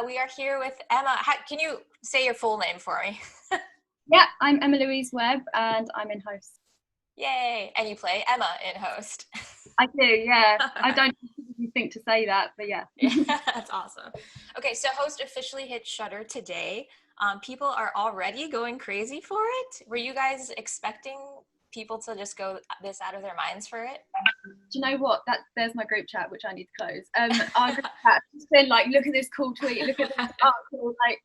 we are here with Emma. Can you say your full name for me? Yeah, I'm Emma Louise Webb and I'm in host. Yay! And you play Emma in host. I do, yeah. I don't think to say that, but yeah. Yeah, that's awesome. Okay, so host officially hit Shudder today. People are already going crazy for it. Were you guys expecting people to just go this out of their minds for it? Do you know what? There's my group chat, which I need to close. Our group chat has been like, look at this cool tweet, look at this article. Like,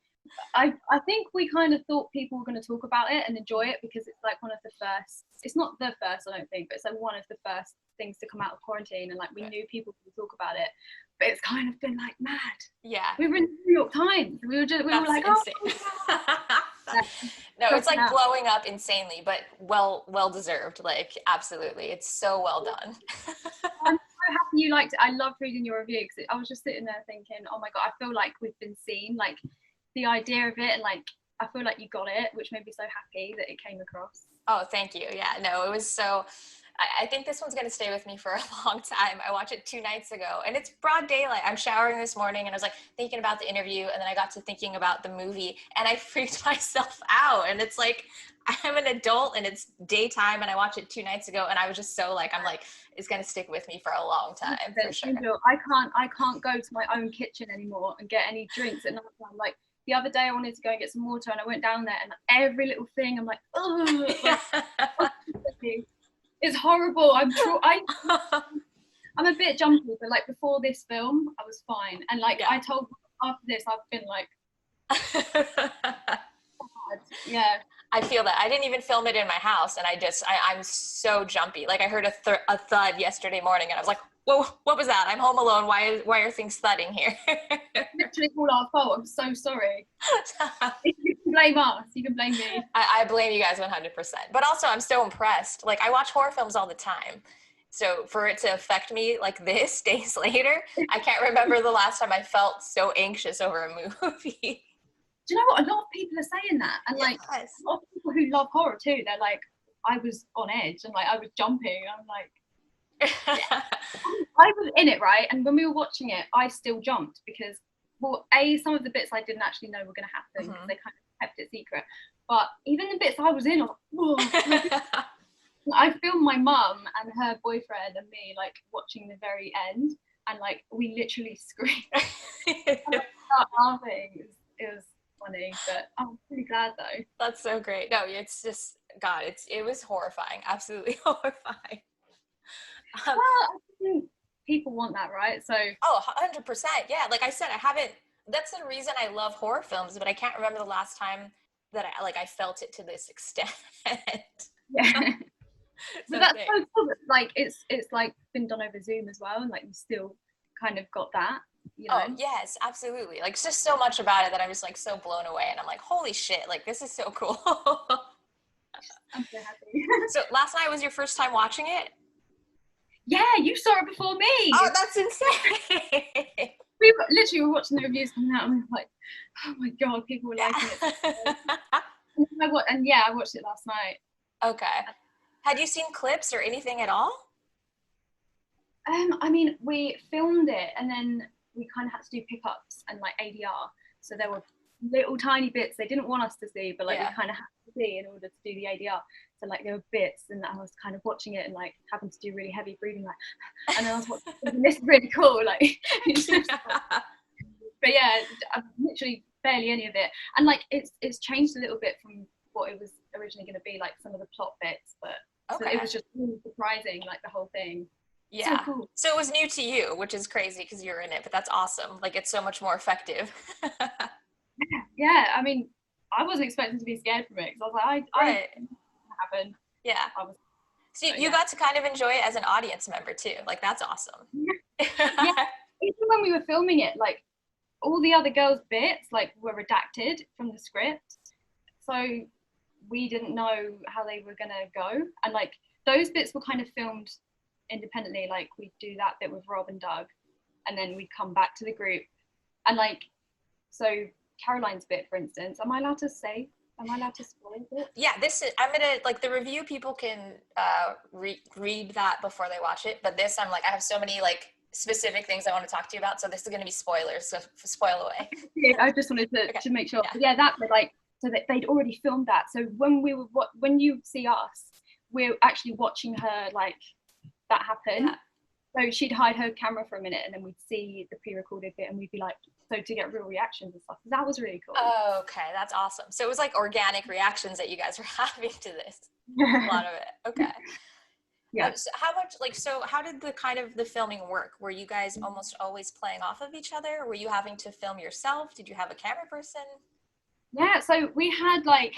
I think we kind of thought people were going to talk about it and enjoy it because it's like one of the first, it's not the first, I don't think, but it's like one of the first things to come out of quarantine, and like we knew people would talk about it, but it's kind of been like mad. Yeah. We were in the New York Times. We were like, insane. No, it's like out. blowing up insanely, but well deserved. Like, absolutely. It's so well done. I'm so happy you liked it. I loved reading your review because I was just sitting there thinking, oh my God, I feel like we've been seen, like the idea of it, and like I feel like you got it, which made me so happy that it came across. Oh, thank you. Yeah, no, it was so, I think this one's going to stay with me for a long time. I watched it 2 nights ago and it's broad daylight. I'm showering this morning and I was like thinking about the interview, and then I got to thinking about the movie and I freaked myself out. And it's like, I'm an adult and it's daytime and I watched it 2 nights ago and I was just so like, I'm like, it's going to stick with me for a long time. For sure. I can't go to my own kitchen anymore and get any drinks at night time. Like, the other day I wanted to go and get some water and I went down there and every little thing I'm like, oh, it's horrible. I'm a bit jumpy, but like before this film I was fine, and like I told after this I've been like yeah. I feel that. I didn't even film it in my house, and I'm so jumpy. Like I heard a thud yesterday morning and I was like, whoa, what was that? I'm home alone. Why are things thudding here? Literally all our fault. I'm so sorry. If you can blame us, you can blame me. I blame you guys 100%. But also, I'm so impressed. Like, I watch horror films all the time. So for it to affect me like this days later, I can't remember the last time I felt so anxious over a movie. Do you know what? A lot of people are saying that. And like, a lot of people who love horror too, they're like, I was on edge and like I was jumping. I'm like, yeah. I was in it, right? And when we were watching it, I still jumped because, well, some of the bits I didn't actually know were going to happen because they kind of kept it secret. But even the bits I was in, I was like, whoa. I filmed my mum and her boyfriend and me like watching the very end, and like we literally screamed. I started laughing. It was funny, but I'm pretty glad though. That's so great. No, it's just God. It was horrifying, absolutely horrifying. Well, I think people want that, right? So 100%. Yeah, like I said, I haven't. That's the reason I love horror films, but I can't remember the last time that I felt it to this extent. Yeah. But that's so cool. Like it's like been done over Zoom as well, and like you still kind of got that. You know? Oh yes, absolutely. Like it's just so much about it that I'm just like so blown away, and I'm like, holy shit! Like this is so cool. I'm so happy. So last night was your first time watching it? Yeah, you saw it before me. Oh, that's insane. We were watching the reviews coming out, and we were like, oh my God, people were liking it. I watched it last night. Okay. Had you seen clips or anything at all? I mean, we filmed it and then we kind of had to do pickups and like ADR. So there were little tiny bits they didn't want us to see, but like we kind of had to see in order to do the ADR. So like there were bits, and I was kind of watching it and like having to do really heavy breathing, like, and then I was watching, this is really cool, like. But yeah, I've literally barely any of it, and like it's changed a little bit from what it was originally going to be, like some of the plot bits, but so it was just really surprising, like the whole thing. Yeah. So cool. So it was new to you, which is crazy because you're in it, but that's awesome. Like it's so much more effective. Yeah, I mean, I wasn't expecting to be scared from it because I was like, I happen. Yeah. So you got to kind of enjoy it as an audience member too. Like that's awesome. Yeah. Even when we were filming it, like all the other girls' bits like were redacted from the script, so we didn't know how they were gonna go, and like those bits were kind of filmed independently. Like we'd do that bit with Rob and Doug, and then we'd come back to the group, and like so Caroline's bit, for instance, am I allowed to spoil it? Yeah, I'm gonna, like, the review people can read that before they watch it, but this, I'm like, I have so many, like, specific things I want to talk to you about. So this is going to be spoilers. So spoil away. Yeah, I just wanted to make sure. Yeah, that like so that they'd already filmed that. So when you see us, we're actually watching her like that happen. Yeah. So she'd hide her camera for a minute, and then we'd see the pre-recorded bit, and we'd be like, so to get real reactions and stuff. That was really cool. Oh, okay, that's awesome. So it was like organic reactions that you guys were having to this. A lot of it. Okay. Yeah. So how did the filming work? Were you guys almost always playing off of each other? Were you having to film yourself? Did you have a camera person? Yeah, so we had like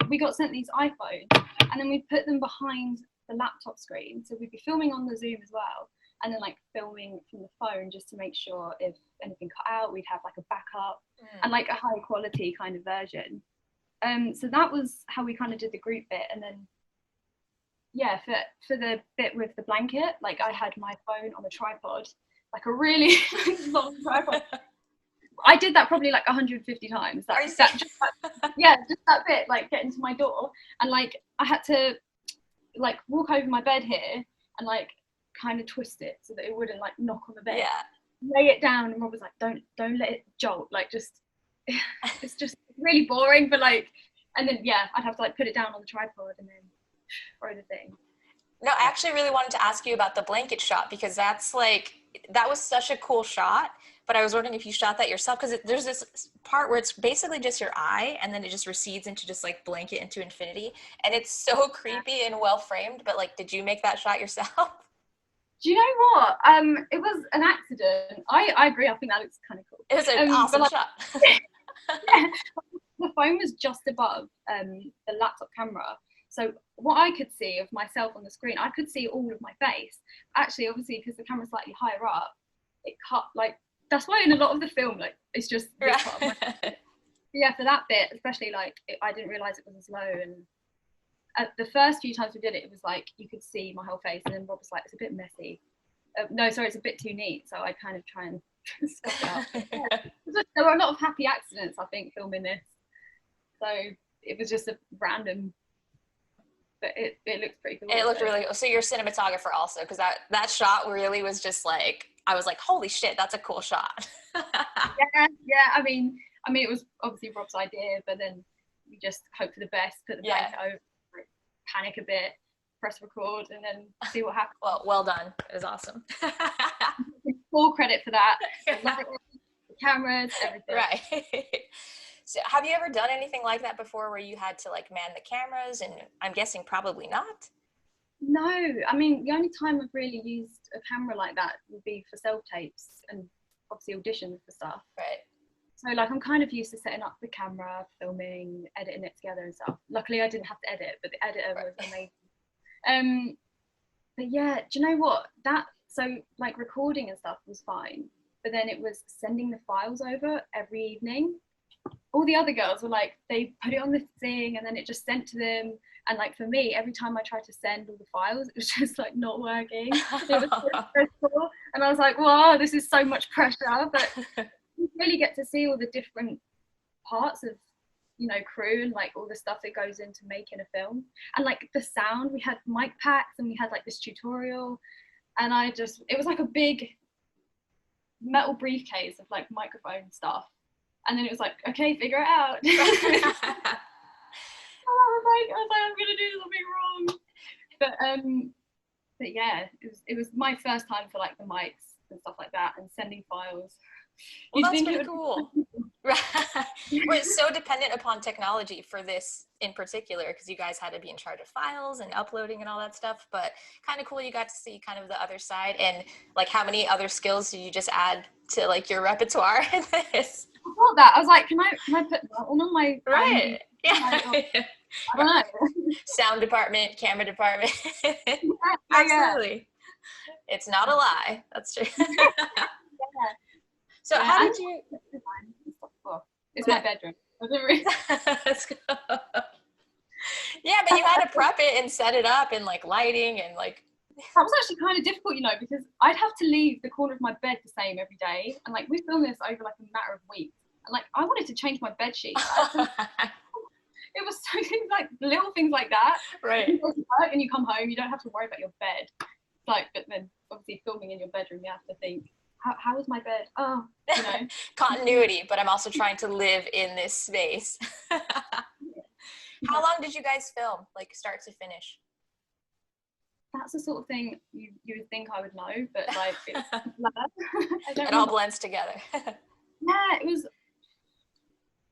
we got sent these iPhones, and then we put them behind the laptop screen. So we'd be filming on the Zoom as well, and then like filming from the phone just to make sure if anything cut out, we'd have like a backup and like a high quality kind of version. So that was how we kind of did the group bit, and then yeah, for the bit with the blanket, like I had my phone on a tripod, like a really long tripod. I did that probably like 150 times. Just that bit, like getting to my door, and like I had to like walk over my bed here and like kind of twist it so that it wouldn't like knock on the bed. Yeah. Lay it down, and Rob was like, "Don't let it jolt. Like just, it's just really boring." But like, and then yeah, I'd have to like put it down on the tripod and then throw the thing. No, I actually really wanted to ask you about the blanket shot, because that was such a cool shot. But I was wondering if you shot that yourself, because there's this part where it's basically just your eye, and then it just recedes into just like blanket into infinity, and it's so creepy and well framed. But like, did you make that shot yourself? Do you know what? It was an accident. I agree. I think that looks kind of cool. It was an awesome shot. Yeah, the phone was just above the laptop camera. So what I could see of myself on the screen, I could see all of my face. Actually, obviously, because the camera's slightly higher up, it cut like, that's why in a lot of the film, like, it's just this part of my face. Yeah, for that bit, especially, like, I didn't realise it was as low. And the first few times we did it, it was like, you could see my whole face. And then Rob was like, it's a bit messy. No, sorry, it's a bit too neat. So I kind of try and scuff it up. There were a lot of happy accidents, I think, filming this. So it was just a random, but it looked pretty cool. It looked really cool. So you're a cinematographer also, because that shot really was just like, I was like, holy shit, that's a cool shot. yeah. I mean, it was obviously Rob's idea, but then we just hope for the best, put the blanket over, like, panic a bit, press record, and then see what happens. Well done. It was awesome. Full credit for that. The cameras, everything. Right. So have you ever done anything like that before, where you had to like man the cameras? And I'm guessing probably not. No, I mean, the only time I've really used a camera like that would be for self-tapes and obviously auditions for stuff. Right. So like, I'm kind of used to setting up the camera, filming, editing it together and stuff. Luckily I didn't have to edit, but the editor was amazing. But yeah, do you know what? So like recording and stuff was fine, but then it was sending the files over every evening. All the other girls were like, they put it on the thing and then it just sent to them. And like for me, every time I tried to send all the files, it was just like not working. It was so stressful. And I was like, wow, this is so much pressure. But you really get to see all the different parts of, you know, crew and like all the stuff that goes into making a film. And like the sound, we had mic packs and we had like this tutorial. And it was like a big metal briefcase of like microphone stuff. And then it was like, okay, figure it out. I was like, I'm gonna do something wrong. But yeah, it was my first time for like the mics and stuff like that, and sending files. Well, that's pretty cool. We're so dependent upon technology for this in particular, because you guys had to be in charge of files and uploading and all that stuff. But kind of cool, you got to see kind of the other side. And like, how many other skills did you just add to like your repertoire in this? I thought that. I was like, can I put that on my right? Yeah. I don't know. Sound department, camera department. Absolutely. Yeah. It's not a lie. That's true. Yeah. So yeah, how did you? It's my bedroom. Let's go. Yeah, but you had to prep it and set it up and like lighting and like. That was actually kind of difficult, you know, because I'd have to leave the corner of my bed the same every day, and like we filmed this over like a matter of weeks, and like I wanted to change my bed sheet. It was so things like little things like that. Right. You go to work and you come home, you don't have to worry about your bed. like, but then obviously filming in your bedroom, you have to think, how is my bed? Oh, you know. Continuity, but I'm also trying to live in this space. How long did you guys film, like start to finish? That's the sort of thing you would think I would know, but like it all blends together. Yeah, it was.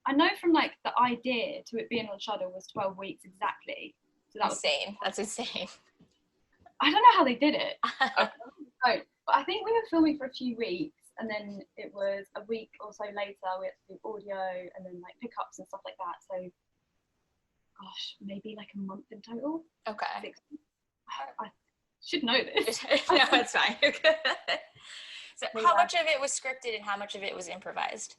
I know from like the idea to it being on Shudder was 12 weeks exactly. So that insane. That's insane. I don't know how they did it. But I think we were filming for a few weeks, and then it was a week or so later we had to do audio and then like pickups and stuff like that. So, gosh, maybe like a month in total. Okay. I should know this. No, it's fine. So how much of it was scripted and how much of it was improvised?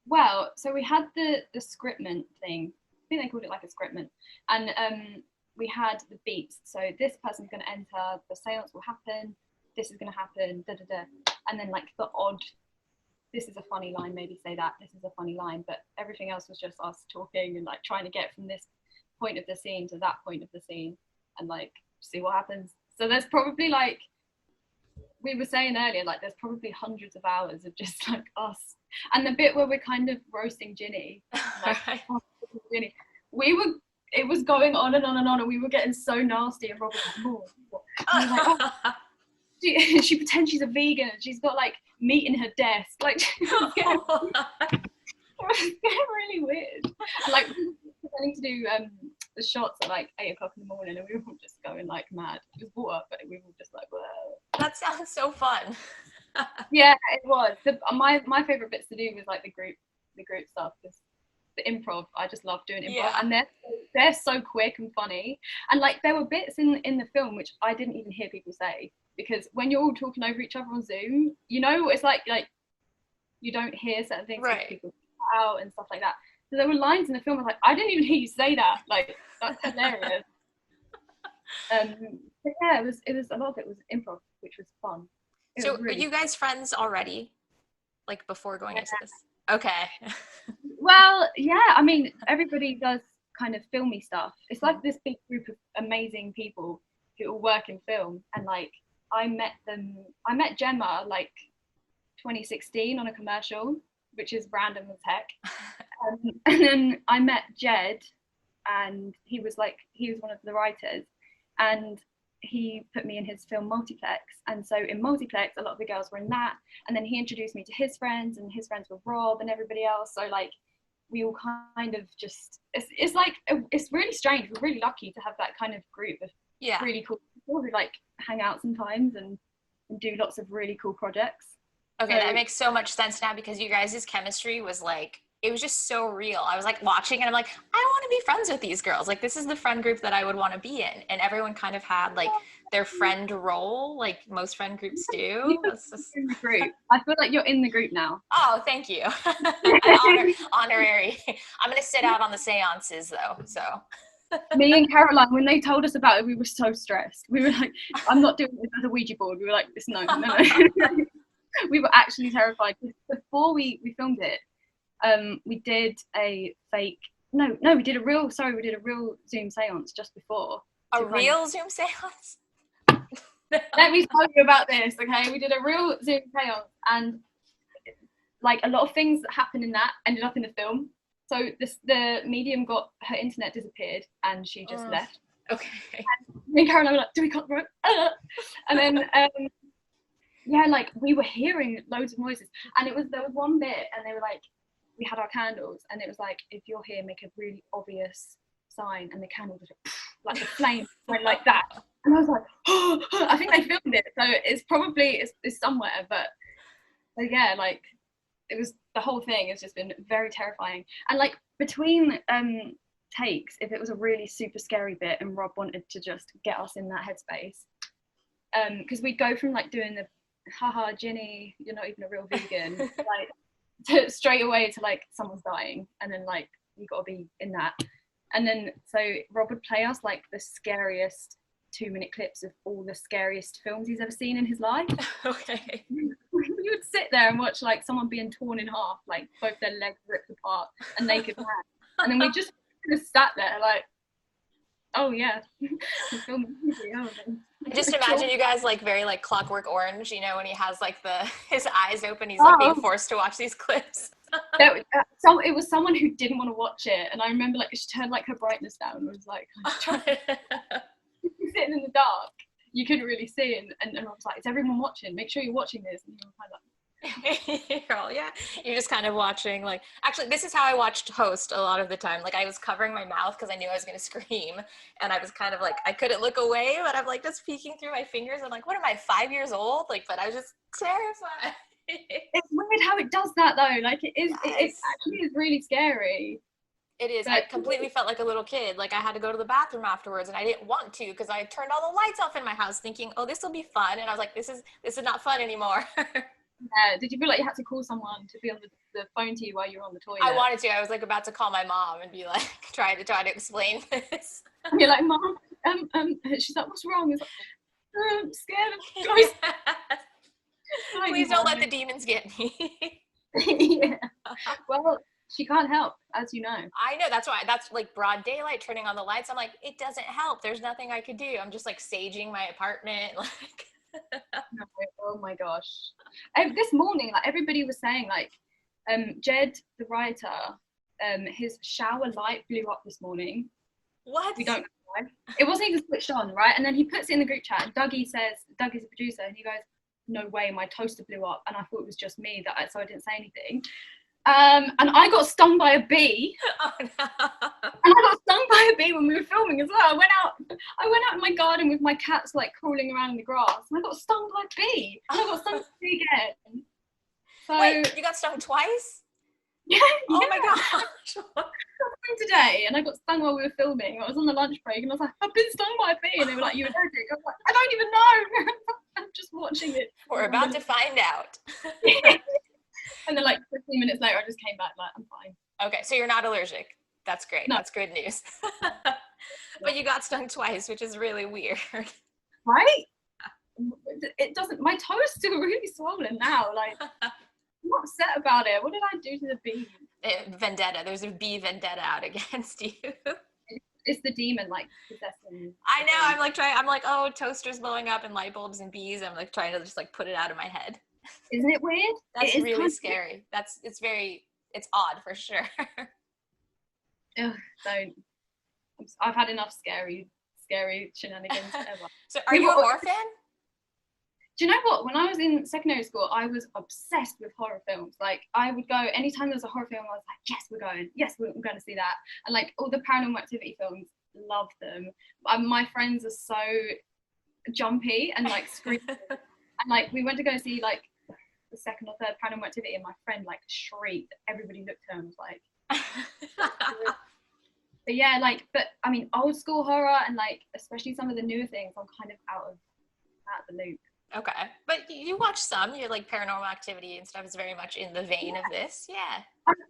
Well, so we had the scriptment thing. I think they called it like a scriptment. And we had the beats. So this person's going to enter, the seance will happen, this is going to happen, da da da. And then like the odd, this is a funny line, maybe say that, this is a funny line. But everything else was just us talking and like trying to get from this point of the scene to that point of the scene and like see what happens. So there's probably like, we were saying earlier, like there's probably hundreds of hours of just like us. And the bit where we're kind of roasting Ginny, like, Ginny, it was going on and on and on, and we were getting so nasty. And Rob was like, more. And was like, oh. She pretends she's a vegan and she's got like meat in her desk. Like, it was really weird. And like, pretending to do the shots at like 8 o'clock in the morning, and we were all just going like mad. It was water, but we were just like, whoa. That sounds so fun. Yeah, it was. My favorite bits to do was like the group stuff. The improv, I just love doing improv. Yeah. And they're so quick and funny. And like there were bits in the film which I didn't even hear people say, because when you're all talking over each other on Zoom, you know, it's like you don't hear certain things, right, people out and stuff like that. So there were lines in the film I was like, I didn't even hear you say that. Like, that's hilarious. But yeah, it was a lot of it was improv, which was fun. So really, are you guys friends already? Like before going into this? Okay. Well, yeah, I mean, everybody does kind of filmy stuff. It's like this big group of amazing people who all work in film. And like, I met Gemma like 2016 on a commercial, which is random as heck. And then I met Jed, and he was one of the writers, and he put me in his film Multiplex. And so in Multiplex, a lot of the girls were in that, and then he introduced me to his friends, and his friends were Rob and everybody else. So like we all kind of just, it's like, it's really strange. We're really lucky to have that kind of group of really cool people who like hang out sometimes and do lots of really cool projects. Okay, so that makes so much sense now, because you guys' chemistry was like, it was just so real. I was like watching and I'm like, I want to be friends with these girls. Like, this is the friend group that I would want to be in. And everyone kind of had like their friend role, like most friend groups do. Just... in the group. I feel like you're in the group now. Oh, thank you. Honorary. I'm going to sit out on the seances though, so. Me and Caroline, when they told us about it, we were so stressed. We were like, I'm not doing this as a Ouija board. We were like, no. We were actually terrified. Before we filmed it, we did a real Zoom seance just before. A real Zoom seance? Let me tell you about this, okay? We did a real Zoom seance, and like a lot of things that happened in that ended up in the film. So the medium her internet disappeared, and she just left. Okay. And me and Caroline were like, do we cut the rope? And then yeah, like we were hearing loads of noises, and there was one bit, and they were like, we had our candles, and it was like, if you're here, make a really obvious sign, and the candle just like the flame went like that, and I was like, oh, I think they filmed it, so it's probably it's somewhere, but yeah, like it was, the whole thing has just been very terrifying. And like between takes, if it was a really super scary bit and Rob wanted to just get us in that headspace, because we'd go from like doing the haha Ginny, you're not even a real vegan, like to straight away to like someone's dying, and then like you got to be in that. And then so Rob would play us like the scariest 2-minute clips of all the scariest films he's ever seen in his life. Okay. You would sit there and watch like someone being torn in half, like both their legs ripped apart, a naked man, and then we just kind of sat there like, Oh yeah. I just imagine you guys like very like Clockwork Orange, you know, when he has like his eyes open, he's like being forced to watch these clips. It was someone who didn't want to watch it, and I remember like she turned like her brightness down and was like sitting in the dark. You couldn't really see, and I was like, "Is everyone watching? Make sure you're watching this." And you were kind of like, yeah, you're just kind of watching. Like, actually, this is how I watched Host a lot of the time. Like, I was covering my mouth because I knew I was going to scream, and I was kind of like, I couldn't look away, but I'm like just peeking through my fingers. I'm like, what am I, 5 years old? Like, but I was just terrified. It's weird how it does that though. Like, it is. Yes. It actually is really scary. It is. But I completely felt like a little kid. Like I had to go to the bathroom afterwards, and I didn't want to because I turned all the lights off in my house, thinking, "Oh, this will be fun." And I was like, "This is not fun anymore." Did you feel like you had to call someone to be on the phone to you while you were on the toilet? I wanted to. I was like about to call my mom and be like, try to explain this. And you're like, "Mom, she's like, what's wrong?" It's like, I'm scared of ghosts. Yes. Please don't let the demons get me. Yeah. Well, she can't help, as you know. I know, that's why. That's like broad daylight, turning on the lights. I'm like, it doesn't help. There's nothing I could do. I'm just like saging my apartment, like. Oh my gosh. This morning, like everybody was saying, like Jed, the writer, his shower light blew up this morning. What? We don't know why. It wasn't even switched on, right? And then he puts it in the group chat, and Dougie's a producer, and he goes, "No way, my toaster blew up." And I thought it was just me, so I didn't say anything. And I got stung by a bee. Oh no. And I got stung by a bee when we were filming as well. I went out in my garden with my cats like crawling around in the grass, and I got stung by a bee. And I got stung by a bee again. So, wait, you got stung twice? Yeah. Oh my gosh. I got stung today, and I got stung while we were filming. I was on the lunch break, and I was like, "I've been stung by a bee," and they were like, "You allergic?" I was like, "I don't even know." I'm just watching it. We're about to find out. And then like 15 minutes later, I just came back like, I'm fine. Okay, so you're not allergic. That's great. No. That's good news. But you got stung twice, which is really weird. Right? It doesn't, my toe is still really swollen now. Like, I'm upset about it. What did I do to the bee? Vendetta. There's a bee vendetta out against you. It's the demon, like, possessing. I know. I'm like, oh, toasters blowing up and light bulbs and bees. I'm like trying to just like put it out of my head. Isn't it weird? That's really scary. It's odd for sure. Ugh, don't. I've had enough scary shenanigans ever. So are you a horror fan? Do you know what? When I was in secondary school, I was obsessed with horror films. Like, I would go, anytime there was a horror film, I was like, yes, we're going. Yes, we're going to see that. And like all the Paranormal Activity films, love them. My friends are so jumpy and like screaming. And like we went to go see like the second or third Paranormal Activity, and my friend like shrieked. Everybody looked at her and was like, but yeah, like, but I mean, old school horror and like especially some of the newer things, I'm kind of out of the loop. Okay, but you watch some. You're like Paranormal Activity and stuff is very much in the vein of this. Yeah.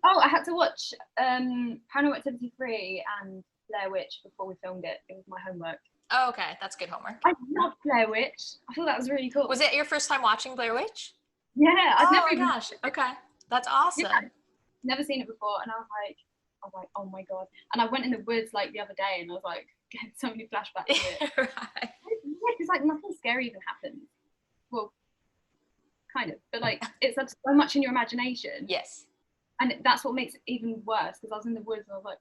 Oh, I had to watch Paranormal Activity 3 and Blair Witch before we filmed it. It was my homework. Oh, okay, that's good homework. I love Blair Witch. I thought that was really cool. Was it your first time watching Blair Witch? Yeah. Oh my gosh. Okay, that's awesome. Yeah, never seen it before, and I was like, oh my god. And I went in the woods like the other day, and I was like getting so many flashbacks to it. Right. Yeah, because like nothing scary even happens. Well, kind of, but like it's so much in your imagination. Yes. And that's what makes it even worse, because I was in the woods and I was like,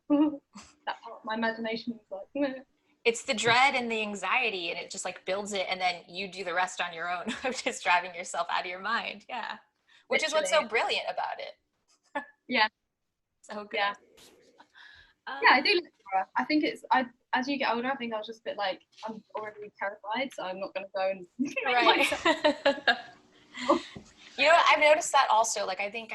that part of my imagination was like, It's the dread and the anxiety, and it just like builds it, and then you do the rest on your own of just driving yourself out of your mind. Yeah. Which is what's so brilliant about it. Yeah. So good. Yeah. Yeah, I do like horror. I think as you get older, I think I was just a bit like, I'm already terrified, so I'm not going to go and right. You know what? I've noticed that also. Like, I think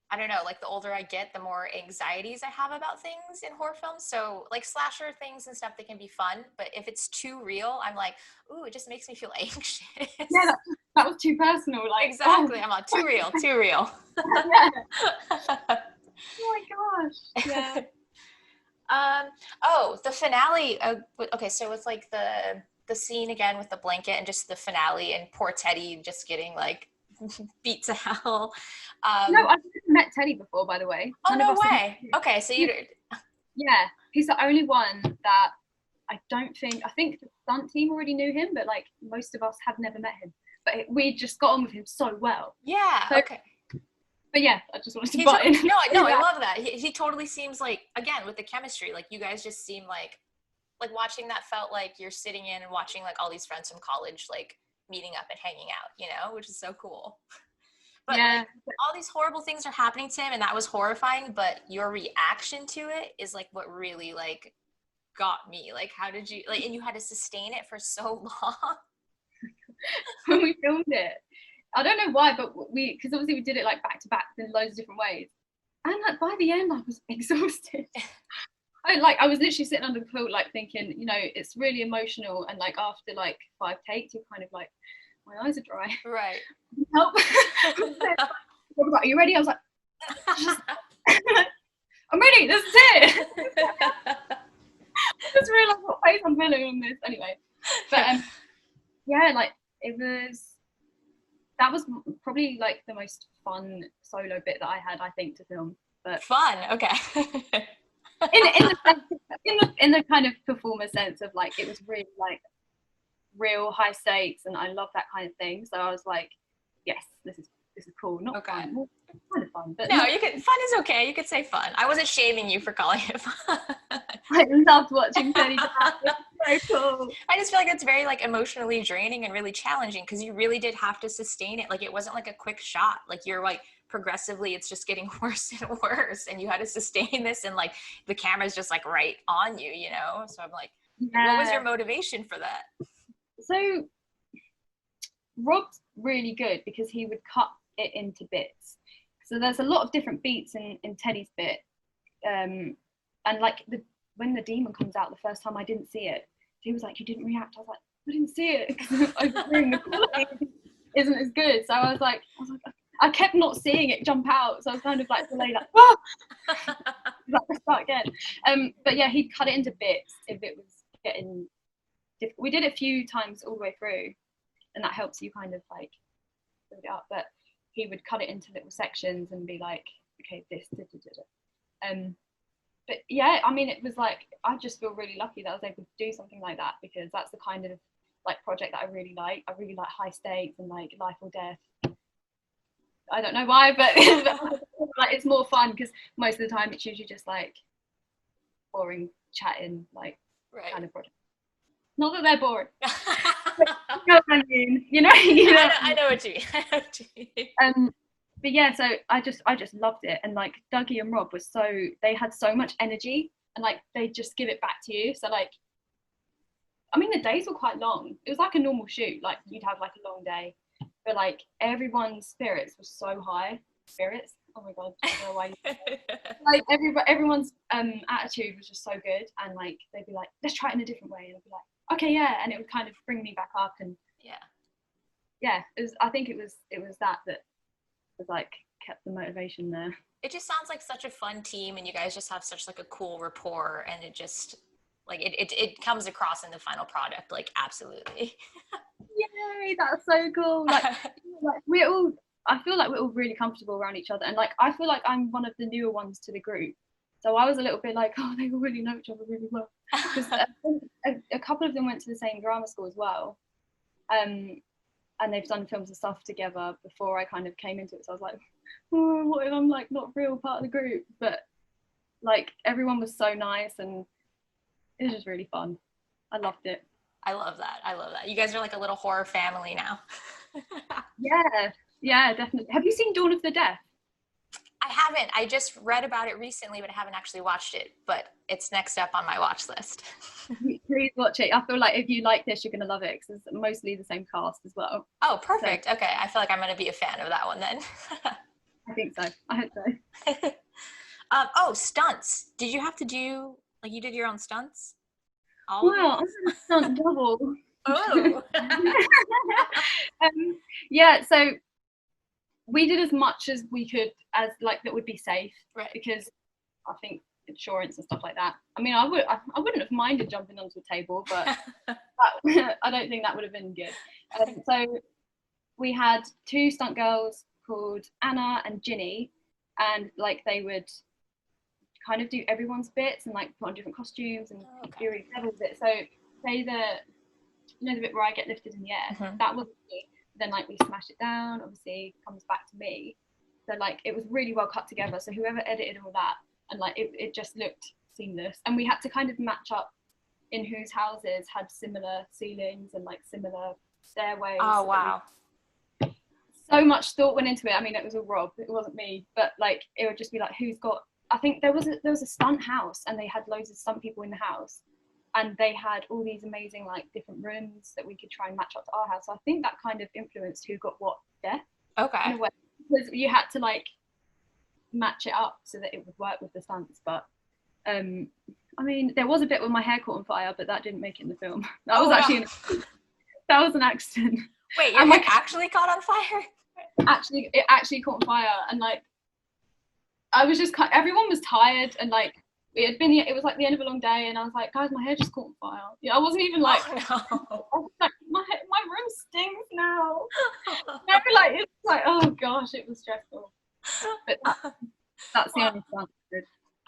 I don't know, like the older I get, the more anxieties I have about things in horror films. So like slasher things and stuff, they can be fun, but if it's too real, I'm like, ooh, it just makes me feel anxious. Yeah, that was too personal. Like, exactly. I'm like, too real. Yeah. Oh my gosh. Yeah. Oh, the finale. Okay, so it's like the scene again with the blanket and just the finale and poor Teddy just getting like beat to hell. No, I've never met Teddy before, by the way. Oh, no way. Okay, so you Yeah, he's the only one that I think the stunt team already knew him, but like most of us have never met him. But we just got on with him so well. Yeah, so, okay. But yeah, I just wanted to butt in. No, I love that. He totally seems like, again, with the chemistry, like you guys just seem like watching that felt like you're sitting in and watching like all these friends from college, like meeting up and hanging out, you know, which is so cool. But yeah. like, all these horrible things are happening to him, and that was horrifying, but your reaction to it is like what really like got me. Like, how did you, like, and you had to sustain it for so long. When we filmed it, I don't know why, but because obviously we did it like back to back in loads of different ways, and like by the end I was exhausted. I was literally sitting under the quilt like thinking, you know, it's really emotional, and like after like 5 takes you're kind of like, my eyes are dry. Right. Help. Are you ready? I was like, I'm ready, this is it. I just realised what face I'm feeling on this anyway. But yeah, like that was probably like the most fun solo bit that I had, I think, to film. But fun, okay. in the kind of performer sense of like, it was really like real high stakes, and I love that kind of thing. So I was like, yes, this is cool. Not okay. Fun, well, kind of fun, but no, you could. Fun is okay. You could say fun. I wasn't shaming you for calling it fun. I loved watching Teddy. So cool. I just feel like it's very like emotionally draining and really challenging, because you really did have to sustain it. Like it wasn't like a quick shot. Like you're like progressively, it's just getting worse and worse, and you had to sustain this, and like the camera's just like right on you, you know. So I'm like, what was your motivation for that? So Rob's really good because he would cut it into bits. So there's a lot of different beats in Teddy's bit, and like when the demon comes out the first time, I didn't see it. He was like, you didn't react. I was like, I didn't see it because the quality isn't as good. So I was like, I kept not seeing it jump out. So I was kind of like delayed, like, oh! Like, let's start again. But yeah, he'd cut it into bits if it was getting difficult. We did it a few times all the way through, and that helps you kind of like build it up. But he would cut it into little sections and be like, okay, this. But yeah, I mean, it was like, I just feel really lucky that I was able to do something like that, because that's the kind of like project that I really like. I really like high stakes and like life or death. I don't know why, but like it's more fun, because most of the time it's usually just like boring chatting, like kind of project. Not that they're boring. You know what I mean? You know? I know what you mean. But yeah, so I just loved it, and like Dougie and Rob they had so much energy, and like they just give it back to you. So like, I mean, the days were quite long. It was like a normal shoot, like you'd have like a long day, but like everyone's spirits was so high. Spirits, oh my god, I don't know why. Like everyone's attitude was just so good, and like they'd be like, let's try it in a different way, and I'd be like, okay, yeah, and it would kind of bring me back up, and yeah, I think it was that was like kept the motivation there. It just sounds like such a fun team, and you guys just have such like a cool rapport, and it just like it comes across in the final product, like absolutely. Yay, that's so cool. Like I feel like we're all really comfortable around each other, and like I feel like I'm one of the newer ones to the group, so I was a little bit like, oh, they all really know each other really well, because a couple of them went to the same drama school as well, and they've done films and stuff together before I kind of came into it. So I was like, oh, what if I'm like not real part of the group? But like everyone was so nice, and it was just really fun. I loved it. I love that. You guys are like a little horror family now. Yeah, definitely. Have you seen Dawn of the Dead? I haven't. I just read about it recently, but I haven't actually watched it. But it's next up on my watch list. Please watch it. I feel like if you like this, you're going to love it, because it's mostly the same cast as well. Oh, perfect. So, okay. I feel like I'm going to be a fan of that one then. I think so. I hope so. Oh, stunts. Did you have to do, like you did your own stunts? Wow, I'm a stunt double. Oh. Yeah, so we did as much as we could, as like that would be safe, right? Because I think insurance and stuff like that. I mean, I wouldn't have minded jumping onto a table, but I don't think that would have been good. So we had 2 stunt girls called Anna and Ginny, and like they would kind of do everyone's bits and like put on different costumes and do really clever with it. So say the bit where I get lifted in the air, that was me. Then like we smash it down, obviously comes back to me. So like it was really well cut together. So whoever edited all that, and like it just looked seamless. And we had to kind of match up in whose houses had similar ceilings and like similar stairways. Oh wow. So much thought went into it. I mean, it was all Rob, it wasn't me, but like it would just be like, who's got, I think there was a stunt house and they had loads of stunt people in the house, and they had all these amazing like different rooms that we could try and match up to our house. So I think that kind of influenced who got what death. Okay. In a way, because you had to like match it up so that it would work with the stunts. But I mean, there was a bit with my hair caught on fire, but that didn't make it in the film. That was actually that was an accident. Wait, your hair actually caught on fire? It actually caught on fire, and like I was just everyone was tired, and like it was like the end of a long day, and I was like, guys, my hair just caught on fire. Yeah, I wasn't even like, I was like, my room stings now. Like it's like, oh gosh, it was stressful. But that's the only fun.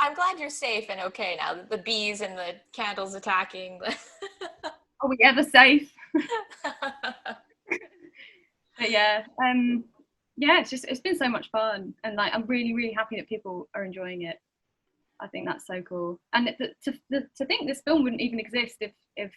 I'm glad you're safe and okay now. The bees and the candles attacking. Are we ever safe? But yeah, it's been so much fun, and like I'm really, really happy that people are enjoying it. I think that's so cool, and to think this film wouldn't even exist if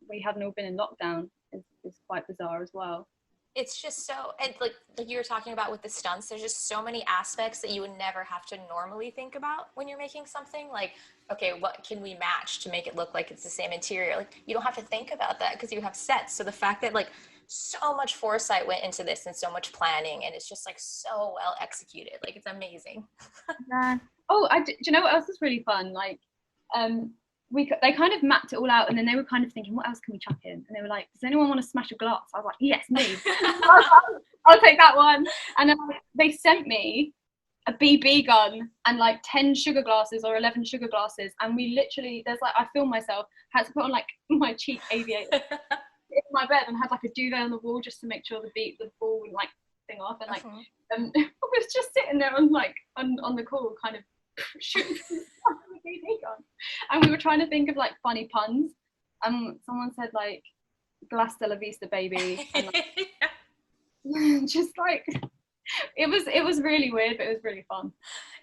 we hadn't all been in lockdown is quite bizarre as well. It's just so, and like you were talking about with the stunts, there's just so many aspects that you would never have to normally think about when you're making something. Like, okay, what can we match to make it look like it's the same interior? Like, you don't have to think about that because you have sets. So the fact that like so much foresight went into this and so much planning, and it's just like so well executed. Like, it's amazing. Yeah. Oh, do you know what else is really fun? Like, they kind of mapped it all out, and then they were kind of thinking, what else can we chuck in? And they were like, does anyone want to smash a glass? I was like, yes, me. I'll take that one. And then they sent me a BB gun and like 10 sugar glasses or 11 sugar glasses, and we literally, I filmed myself, had to put on like my cheap aviators in my bed and had like a duvet on the wall just to make sure the ball wouldn't like thing off, and like I was just sitting there on like on the call kind of shooting and we were trying to think of like funny puns, and someone said like Glassta-la-vista baby, and, like, just like it was really weird, but it was really fun.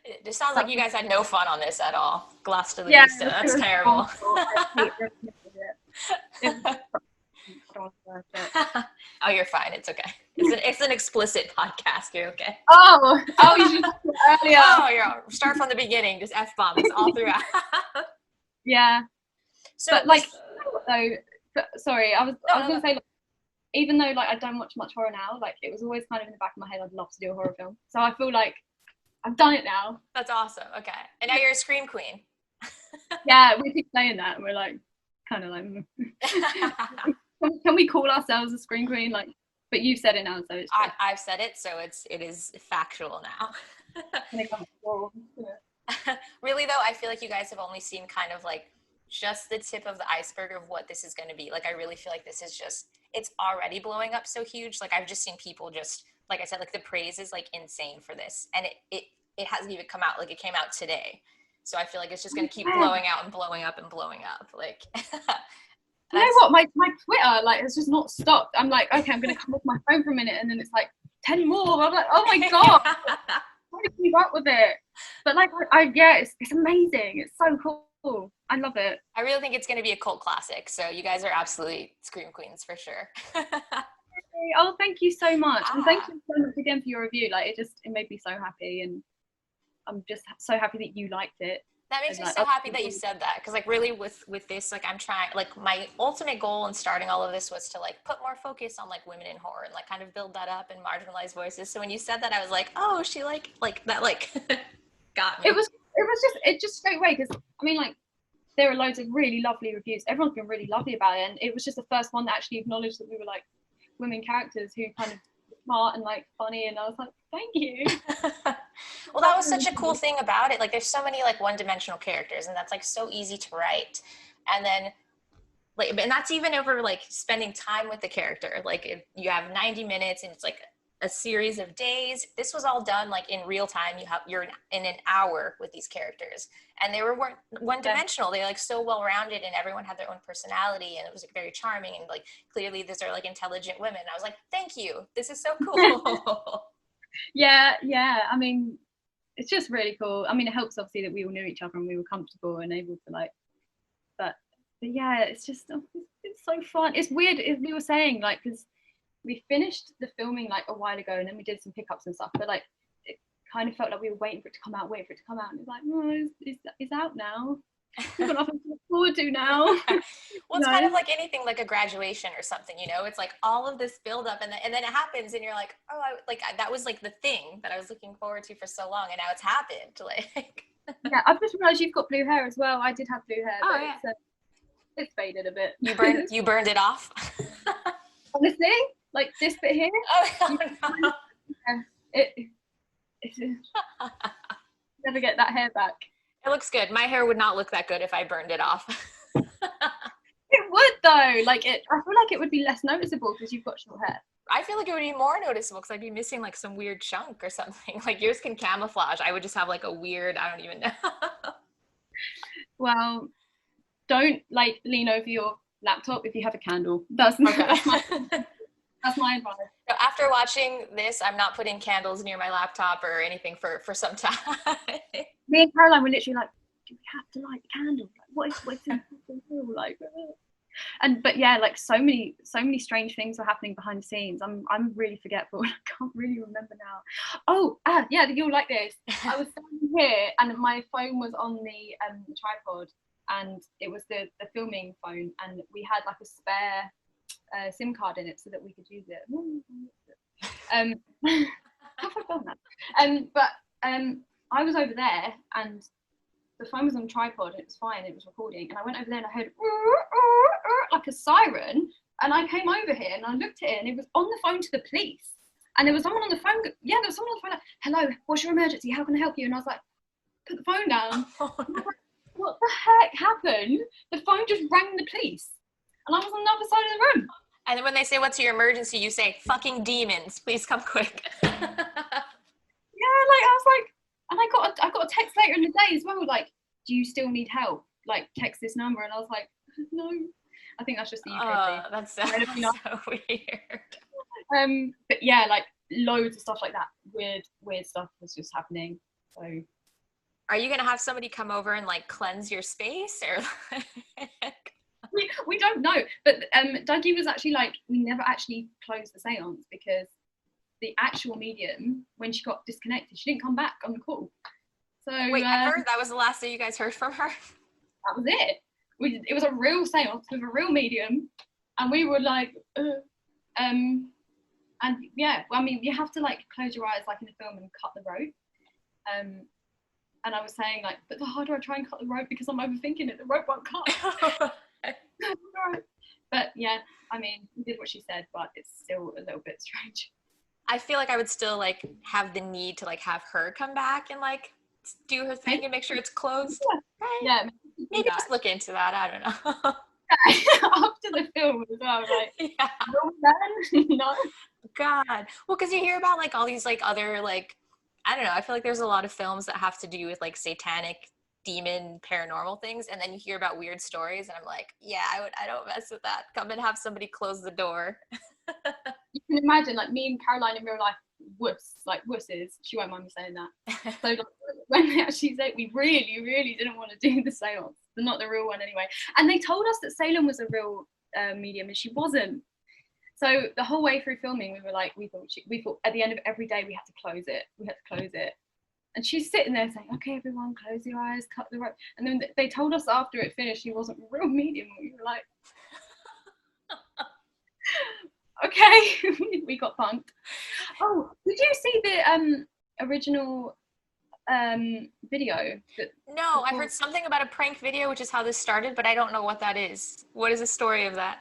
It just sounds like you guys had no fun on this at all. Glassta-la-vista, that's terrible. Oh, you're fine. It's okay. It's an explicit podcast. You're okay. Oh, you should earlier. Oh, start from the beginning. Just F-bombs all throughout. Yeah. So, but like, sorry, I was gonna say, like, even though like I don't watch much horror now, like it was always kind of in the back of my head, I'd love to do a horror film. So I feel like I've done it now. That's awesome. Okay, and now you're a scream queen. Yeah, we keep saying that, and we're like, kind of like. Can we call ourselves a scream queen? Like, but you've said it now, so it's I've said it, so it is factual now. Really though, I feel like you guys have only seen kind of like just the tip of the iceberg of what this is going to be. Like, I really feel like this is just, it's already blowing up so huge. Like, I've just seen people just, like I said, like the praise is like insane for this, and it hasn't even come out. Like, it came out today, so I feel like it's just going to keep blowing out and blowing up and blowing up. Like. You know what? My Twitter like has just not stopped. I'm like, okay, I'm gonna come off my phone for a minute, and then it's like 10 more. I'm like, oh my god, how to keep up with it? But like, it's amazing. It's so cool. I love it. I really think it's gonna be a cult classic. So you guys are absolutely scream queens for sure. Oh, thank you so much, and thank you so much again for your review. Like, it made me so happy, and I'm just so happy that you liked it. That makes me so happy that you said that, because like really with this, like I'm trying, like my ultimate goal in starting all of this was to like put more focus on like women in horror and like kind of build that up and marginalized voices. So when you said that, I was like, oh, she like that like got me. It just straight away, because I mean, like, there are loads of really lovely reviews. Everyone's been really lovely about it, and it was just the first one that actually acknowledged that we were like women characters who kind of smart and like funny, and I was like, thank you. Well, that was such a cool thing about it. Like, there's so many like one-dimensional characters, and that's like so easy to write, and then like, and that's even over like spending time with the character. Like, you have 90 minutes, and it's like a series of days. This was all done like in real time. You're in an hour with these characters, and they weren't one dimensional. They're like so well rounded, and everyone had their own personality, and it was like very charming, and like clearly these are like intelligent women. I was like, thank you, this is so cool. Yeah, I mean, it's just really cool. I mean, it helps obviously that we all knew each other and we were comfortable and able to like, but yeah, it's just, it's so fun. It's weird, as we were saying, like, because we finished the filming like a while ago, and then we did some pickups and stuff, but like it kind of felt like we were waiting for it to come out, and it's like, oh, it's out now. We've got nothing to look forward to now. Well, it's kind of like anything, like a graduation or something, you know. It's like all of this build up, and then it happens, and you're like, oh, that was like the thing that I was looking forward to for so long, and now it's happened. Like, yeah, I've just realised you've got blue hair as well. I did have blue hair, but yeah. It's faded a bit. You burned it off. Honestly, like this bit here. Oh, no. It's never get that hair back. It looks good. My hair would not look that good if I burned it off. It would though. Like I feel like it would be less noticeable because you've got short hair. I feel like it would be more noticeable because I'd be missing like some weird chunk or something. Like yours can camouflage. I would just have like a weird, I don't even know. Well, don't like lean over your laptop if you have a candle. That's my advice. So after watching this, I'm not putting candles near my laptop or anything for some time. Me and Caroline were literally like, do we have to light the candle? Like, what's in like? But yeah, like so many strange things were happening behind the scenes. I'm really forgetful. I can't really remember now. Oh, yeah, you'll like this. I was standing here and my phone was on the tripod, and it was the filming phone, and we had like a spare SIM card in it so that we could use it. How have I done that? But I was over there and the phone was on the tripod and it was fine, it was recording, and I went over there and I heard like a siren, and I came over here and I looked at it and it was on the phone to the police, and there was someone on the phone, there was someone on the phone like, hello, what's your emergency, how can I help you? And I was like, put the phone down. What the heck happened? The phone just rang the police and I was on the other side of the room. And then when they say, what's your emergency, you say, fucking demons, please come quick. Yeah, like I was like, and I got a text later in the day as well, like, do you still need help? Like, text this number. And I was like, no. I think that's just the UK thing. That's so weird. But yeah, like loads of stuff like that. Weird stuff was just happening. So are you gonna have somebody come over and like cleanse your space, or we don't know. But Dougie was actually like, we never actually closed the seance because the actual medium, when she got disconnected, she didn't come back on the call. So wait, I heard that was the last day you guys heard from her. That was it. It was a real seance with a real medium, and we were like, and yeah, well, I mean, you have to like close your eyes like in a film and cut the rope. And I was saying like, but the harder I try and cut the rope because I'm overthinking it, the rope won't cut. But yeah, I mean, we did what she said, but it's still a little bit strange. I feel like I would still like have the need to like have her come back and like do her thing and make sure it's closed. Yeah, right? Yeah, maybe just look into that. I don't know. After the film as well, like, yeah. No. God, well, because you hear about like all these like other like, I don't know, I feel like there's a lot of films that have to do with like satanic, demon, paranormal things, and then you hear about weird stories, and I'm like, yeah, I don't mess with that. Come and have somebody close the door. You can imagine like me and Caroline in real life, wusses. She won't mind me saying that. So like, when they actually said, we really didn't want to do the seance, not the real one anyway. And they told us that Salem was a real medium, and she wasn't. So the whole way through filming, we were like, we thought at the end of every day we had to close it. And she's sitting there saying, okay, everyone, close your eyes, cut the rope. And then they told us after it finished she wasn't a real medium. We were like, okay, we got punked. Oh, did you see the original video? No, I heard something about a prank video, which is how this started, but I don't know what that is. What is the story of that?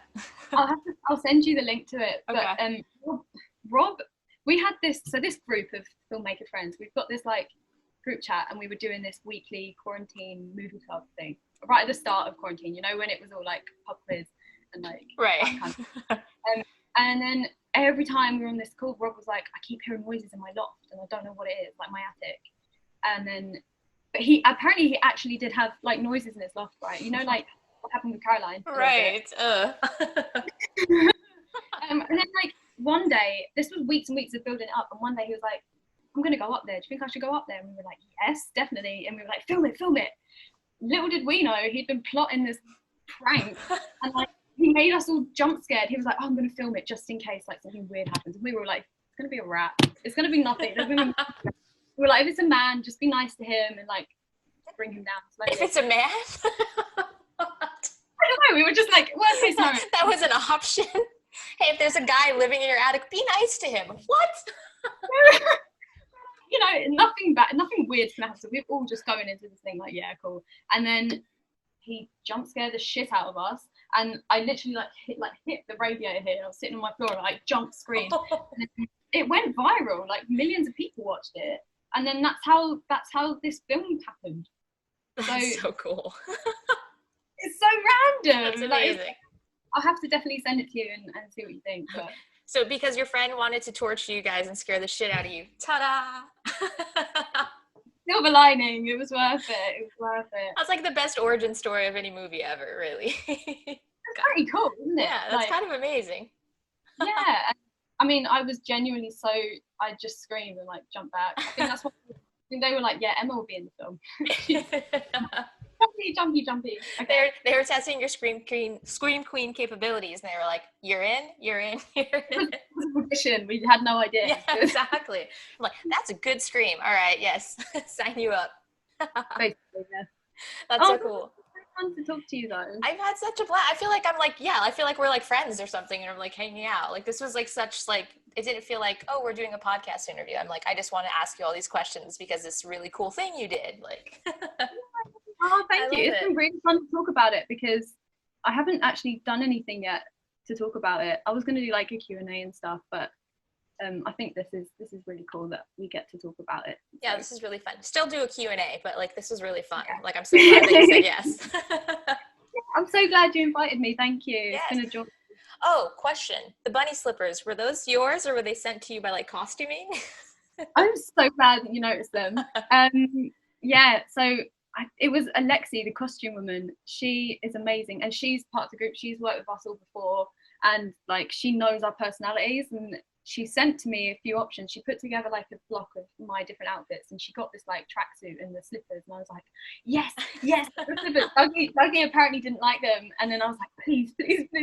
I'll send you the link to it. Okay. But Rob, we had this group of filmmaker friends. We've got this like group chat, and we were doing this weekly quarantine movie club thing right at the start of quarantine. You know, when it was all like pub quiz and like right. that kind of and then every time we were on this call, Rob was like, I keep hearing noises in my loft and I don't know what it is, like my attic. And then, but he actually did have like noises in his loft, right? You know, like what happened with Caroline. Right. And then like one day, this was weeks and weeks of building it up, and one day he was like, I'm gonna go up there. Do you think I should go up there? And we were like, yes, definitely. And we were like, film it. Little did we know he'd been plotting this prank, and like he made us all jump scared. He was like, oh, I'm gonna film it just in case like something weird happens. And we were like, it's gonna be a rat. It's gonna be nothing. We were like, if it's a man, just be nice to him and like bring him down slowly. If it's a man? I don't know. We were just like, worst case scenario. That was an option. Hey, if there's a guy living in your attic, be nice to him. What? You know, nothing bad, nothing weird's gonna happen. So we're all just going into this thing like, yeah, cool. And then he jump scared the shit out of us, and I literally hit the radio here. I was sitting on my floor and like jump screamed. And it went viral. Like millions of people watched it, and then that's how this film happened. That's so cool. It's so random. That's amazing. Like, I'll have to definitely send it to you and see what you think. But. So because your friend wanted to torture you guys and scare the shit out of you, ta-da! Silver lining, it was worth it. That's like the best origin story of any movie ever, really. That's pretty cool, isn't it? Yeah, that's kind of amazing. Yeah, I mean, I was genuinely I just screamed and like jumped back. I think that's what they were like, yeah, Emma will be in the film. Jumpy. Okay. They were testing your scream queen capabilities, and they were like, you're in. It was an audition. We had no idea. Yeah, exactly. I'm like, that's a good scream. All right, yes, sign you up. Basically, yeah. That's so cool. Fun to talk to you though. I've had such a blast. I feel like we're like friends or something, and I'm like hanging out. Like this was like such like, it didn't feel like, oh, we're doing a podcast interview. I'm like, I just want to ask you all these questions because this really cool thing you did. Like. Oh, thank you. It's been really fun to talk about it because I haven't actually done anything yet to talk about it. I was going to do like a Q&A and stuff, but I think this is really cool that we get to talk about it. Yeah, so. This is really fun. Still do a Q&A, but like this was really fun. Yeah. Like I'm so glad that you said yes. I'm so glad you invited me. Thank you. Yes. It's been a joy. Oh, question. The bunny slippers, were those yours or were they sent to you by like costuming? I'm so glad that you noticed them. Yeah, so it was Alexi, the costume woman. She is amazing, and she's part of the group. She's worked with us all before, and like she knows our personalities, and she sent to me a few options. She put together like a block of my different outfits, and she got this like tracksuit and the slippers, and I was like, yes, the slippers. Dougie apparently didn't like them, and then I was like, please,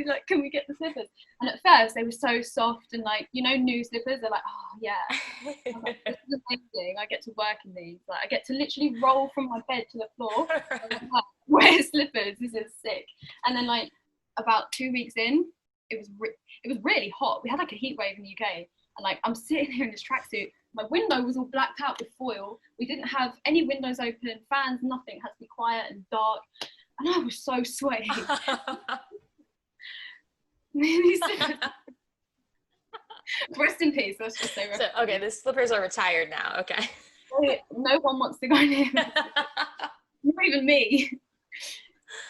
like, can we get the slippers? And at first they were so soft, and like, you know, new slippers, they're like, oh yeah. I was like, this is amazing. I get to work in these. Like, I get to literally roll from my bed to the floor. Like, wear slippers. This is sick. And then like about 2 weeks in, it was really hot. We had like a heat wave in the UK, and like I'm sitting here in this tracksuit. My window was all blacked out with foil. We didn't have any windows open, fans, nothing. It had to be quiet and dark, and I was so sweaty. Rest in peace. Let's just say. So, okay, the slippers are retired now. Okay. No one wants to go near them. Not even me.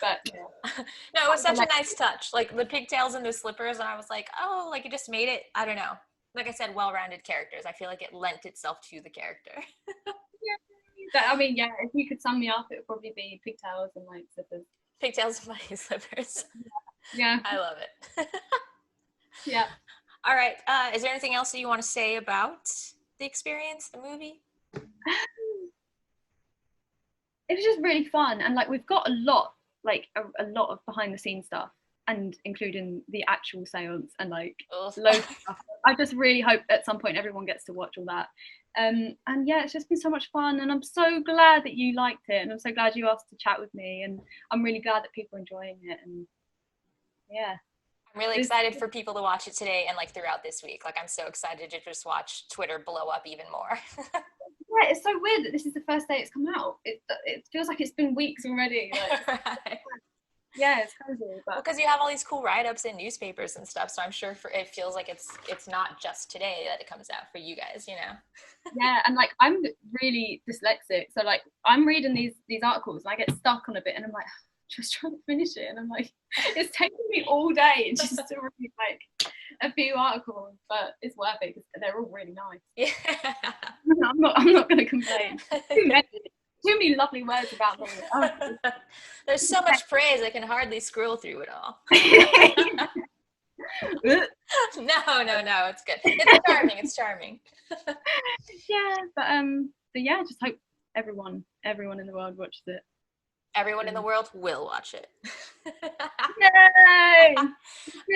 But yeah. No, it was such a nice touch. Like the pigtails and the slippers, and I was like, oh, like it just made it, I don't know. Like I said, well-rounded characters. I feel like it lent itself to the character. Yeah. I mean, yeah, if you could sum me up, it would probably be pigtails and like slippers. Pigtails and bunny slippers. Yeah. I love it. Yeah. All right. Is there anything else that you want to say about the experience, the movie? It was just really fun, and like we've got a lot of behind the scenes stuff, and including the actual seance and like loads of stuff. I just really hope at some point everyone gets to watch all that. And yeah, it's just been so much fun, and I'm so glad that you liked it, and I'm so glad you asked to chat with me, and I'm really glad that people are enjoying it. And yeah, I'm really excited for people to watch it today and like throughout this week. Like I'm so excited to just watch Twitter blow up even more. Yeah, it's so weird that this is the first day it's come out. It feels like it's been weeks already. Like, right. Yeah, it's crazy. But because you have all these cool write-ups in newspapers and stuff, so I'm sure it feels like it's not just today that it comes out for you guys, you know. Yeah, and like I'm really dyslexic, so like I'm reading these articles and I get stuck on a bit, and I'm like, just trying to finish it, and I'm like, it's taking me all day just to really like a few articles, but it's worth it because they're all really nice. Yeah. I'm not going to complain. Too many lovely words about them. Oh. There's so much praise I can hardly scroll through it all. No, it's good. It's charming. Yeah, but yeah, just hope everyone in the world watches it. Everyone in the world will watch it. Yay! All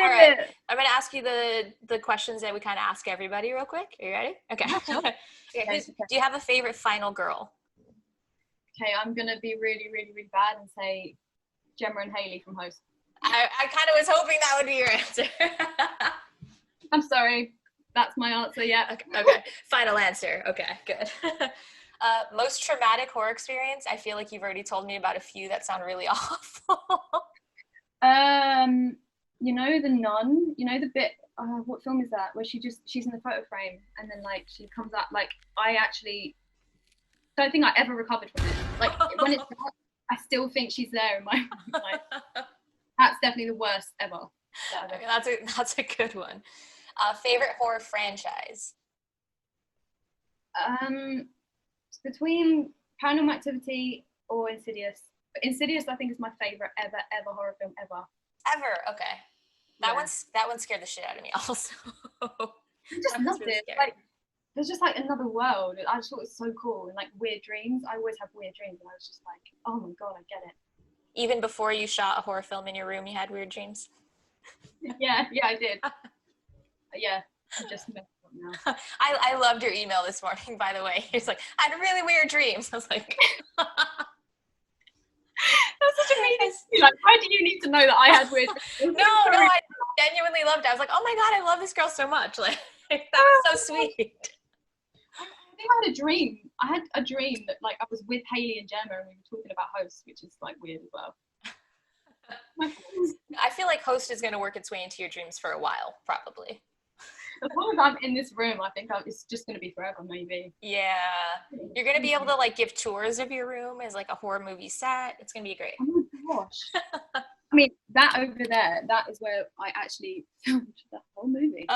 right, I'm going to ask you the questions that we kind of ask everybody real quick. Are you ready? Okay. Okay. Do you have a favorite final girl? Okay, I'm going to be really, really, really bad and say Gemma and Hayley from Host. I kind of was hoping that would be your answer. I'm sorry. That's my answer, yeah. Okay. Final answer. Okay, good. Most traumatic horror experience? I feel like you've already told me about a few that sound really awful. You know, The Nun, you know the bit, what film is that? Where she's in the photo frame and then like she comes out, like I actually don't think I ever recovered from it. Like when it's dark, I still think she's there in my like, that's definitely the worst ever. That's a good one. Favorite horror franchise? It's between Paranormal Activity or Insidious. But Insidious, I think, is my favorite ever horror film ever. Okay. That one scared the shit out of me also. I just loved it. Scary. Like there's just like another world. I just thought it was so cool and like weird dreams. I always have weird dreams and I was just like, oh my god, I get it. Even before you shot a horror film in your room, you had weird dreams? Yeah, I did. Yeah, I just messed up now. I loved your email this morning, by the way. It's like, I had really weird dreams. I was like... That's such a mean. Like, why do you need to know that I had weird dreams? No, I genuinely loved it. I was like, oh my god, I love this girl so much. Like, that was so sweet. I think I had a dream. I had a dream that like I was with Hayley and Gemma and we were talking about Host, which is like weird as well. I feel like Host is going to work its way into your dreams for a while, probably. As long as I'm in this room, I think it's just going to be forever, maybe. Yeah. You're going to be able to like give tours of your room as like a horror movie set. It's going to be great. Oh my gosh. I mean, that over there, that is where I actually filmed the whole movie.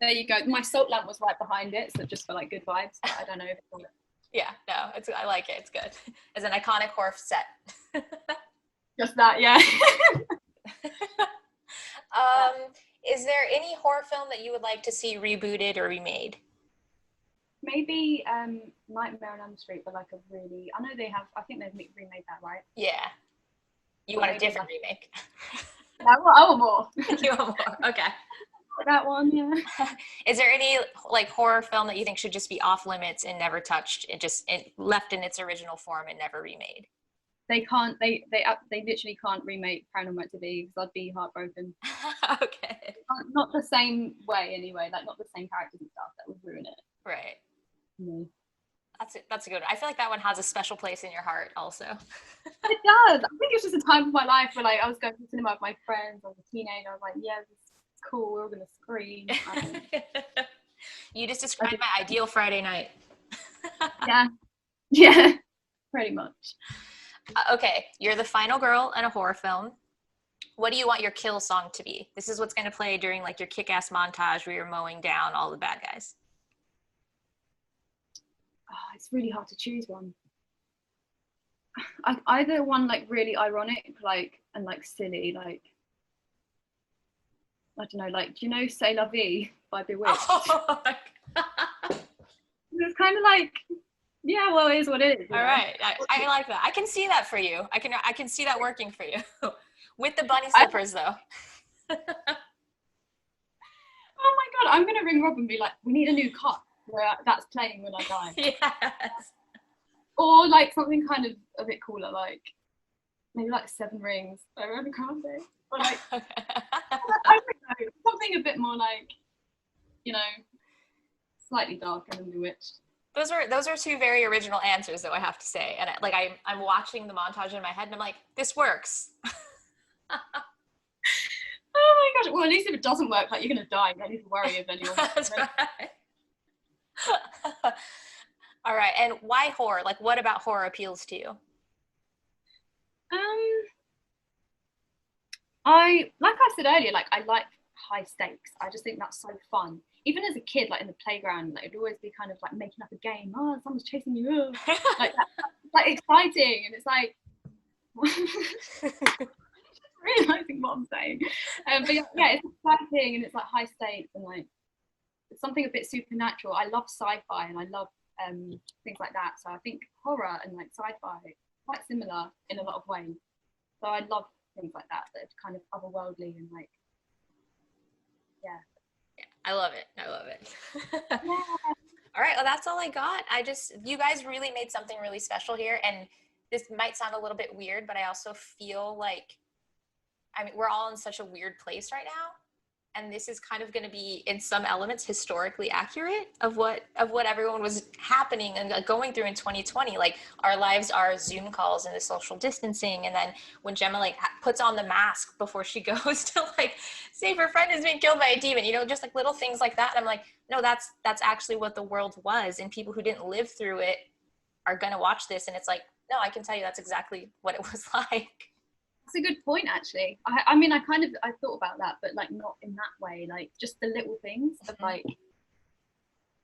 There you go. My salt lamp was right behind it, so just for like good vibes. But I don't know if it's Yeah, no, I like it. It's good. It's an iconic horror set. Just that, yeah. Is there any horror film that you would like to see rebooted or remade? Maybe Nightmare on Elm Street, but like a really, I know they have, I think they've remade that, right? Yeah. You want a different remake? I want more. You want more, okay. That one, yeah. Is there any like horror film that you think should just be off limits and never touched, it left in its original form and never remade? They can't. They literally can't remake Paranormal Activity because I'd be heartbroken. Okay. Not the same way, anyway. Like not the same characters and stuff that would ruin it. Right. Mm. That's a good one. I feel like that one has a special place in your heart, also. It does. I think it's just a time of my life where like I was going to the cinema with my friends. I was a teenager. I was like, yeah, this is cool. We're all gonna scream. You just described my ideal Friday night. Yeah, pretty much. Okay, you're the final girl in a horror film. What do you want your kill song to be? This is what's going to play during like your kick-ass montage where you're mowing down all the bad guys. Oh, it's really hard to choose one. Either one like really ironic, like and like silly, like I don't know, like do you know "C'est la vie" by Bewitched? Oh my God. It's kind of like. Yeah, well, it is what it is. All right, I like that. I can see that for you. I can see that working for you. With the bunny slippers, though. Oh my God, I'm gonna ring Rob and be like, we need a new cut where that's playing when I die. Yes. Or like something kind of a bit cooler, like maybe like 7 Rings by Ariana Grande. Or like I don't know, something a bit more like, you know, slightly darker than Bewitched. Those are 2 very original answers, though, I have to say. And like I'm watching the montage in my head, and I'm like, this works. Oh my gosh! Well, at least if it doesn't work, like you're gonna die. You don't need to worry if anyone. That's right. All right, and why horror? Like, what about horror appeals to you? like I said earlier, like I like high stakes. I just think that's so fun. Even as a kid, like in the playground, like, it'd always be kind of like making up a game. Oh, someone's chasing you, like that. Like exciting, and it's like realizing what I'm saying. But yeah, it's exciting and it's like high stakes and like it's something a bit supernatural. I love sci-fi and I love things like that. So I think horror and like sci-fi quite similar in a lot of ways. So I love things like that that are kind of otherworldly and like yeah. I love it. I love it. Yeah. All right, well, that's all I got. You guys really made something really special here. And this might sound a little bit weird, but I also feel like, I mean, we're all in such a weird place right now. And this is kind of going to be, in some elements, historically accurate of what everyone was happening and going through in 2020. Like, our lives are Zoom calls and the social distancing. And then when Gemma, like, puts on the mask before she goes to, like, save her friend who's being killed by a demon, you know, just, like, little things like that. And I'm like, no, that's actually what the world was. And people who didn't live through it are going to watch this. And it's like, no, I can tell you that's exactly what it was like. That's a good point, actually. I mean, I thought about that, but like not in that way. Like just the little things of like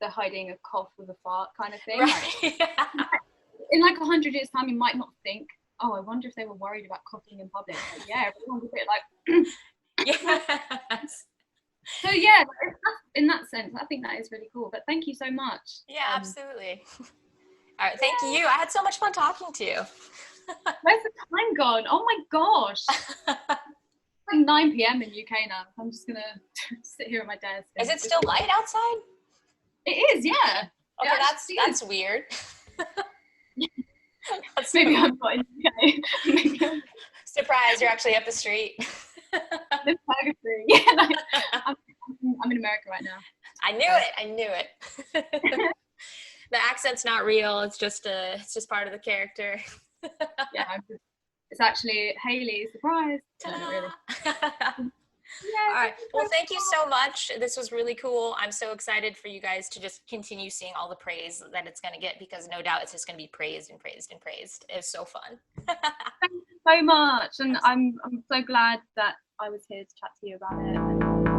the hiding a cough with a fart kind of thing. Right. Like, in like 100 years' time, you might not think, oh, I wonder if they were worried about coughing in public. Like, yeah, everyone's a bit like. Yes. So yeah, in that sense, I think that is really cool. But thank you so much. Yeah, absolutely. All right, thank you. I had so much fun talking to you. Where's the time gone? Oh my gosh. It's like 9 p.m. in UK now. I'm just gonna sit here at my desk. Is it still light outside? It is, yeah. Okay, that's weird. Maybe I'm not in UK. Surprise, you're actually up the street. Live purgatory. Yeah, like, I'm in America right now. I knew it. The accent's not real. It's just part of the character. Yeah, it's actually Haley. Surprise! No, not really. All right. Well, thank you so much. This was really cool. I'm so excited for you guys to just continue seeing all the praise that it's going to get, because no doubt it's just going to be praised and praised and praised. It's so fun. Thank you so much, and I'm so glad that I was here to chat to you about it.